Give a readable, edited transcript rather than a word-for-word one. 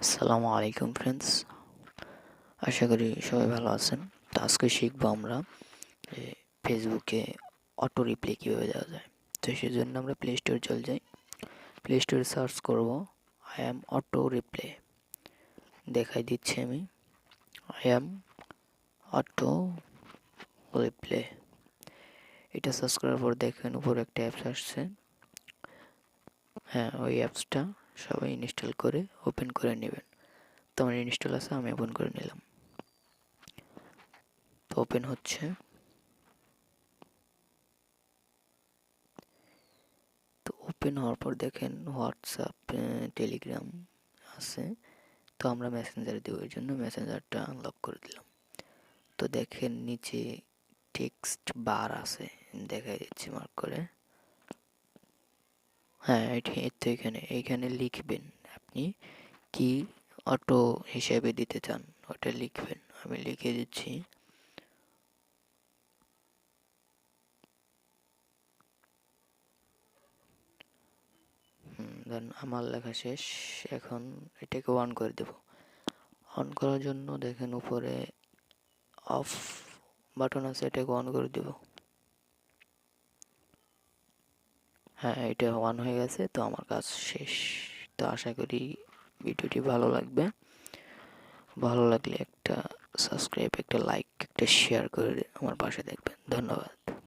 আসসালামু আলাইকুম ফ্রেন্ডস, আশা করি সবাই ভালো আছেন। তো আজকে শিখবো আমরা যে ফেসবুকে অটো রিপ্লে কীভাবে দেওয়া যায়। তো সেজন্য আমরা প্লে স্টোরে চলে যাই। প্লে স্টোরে সার্চ করব আই অ্যাম অটো রিপ্লে। দেখাই দিচ্ছি আমি আই অ্যাম অটো রিপ্লে। এটা সার্চ করার পর দেখেন উপরে একটা অ্যাপস আসছে। হ্যাঁ, ওই অ্যাপসটা সবাই ইনস্টল করে ওপেন করে নেবেন। তো আমার ইনস্টল আছে, আমি ওপেন করে নিলাম। তো ওপেন হচ্ছে। তো ওপেন হওয়ার পর দেখেন হোয়াটসঅ্যাপ, টেলিগ্রাম আছে। তো আমরা মেসেঞ্জার দেবো, এই জন্য মেসেঞ্জারটা আনলক করে দিলাম। তো দেখেন নিচে টেক্সট বার আছে, দেখাই দিচ্ছি মার্ক করে। হ্যাঁ, তো এইখানে লিখবেন আপনি কি অটো হিসেবে দিতে চান, ওটা লিখবেন। আমি লিখে দিচ্ছি দেন আমার লেখা শেষ। এখন এটাকে অন করে দেব। অন করার জন্য দেখেন উপরে অফ বাটন আছে, এটাকে অন করে দেব। হ্যাঁ, এটা অন হয়ে গেছে। তো আমার কাজ শেষ। তো আশা করি ভিডিওটি ভালো লাগবে। ভালো লাগলে একটা সাবস্ক্রাইব, একটা লাইক, একটা শেয়ার করে আমার পাশে দেখবেন। ধন্যবাদ।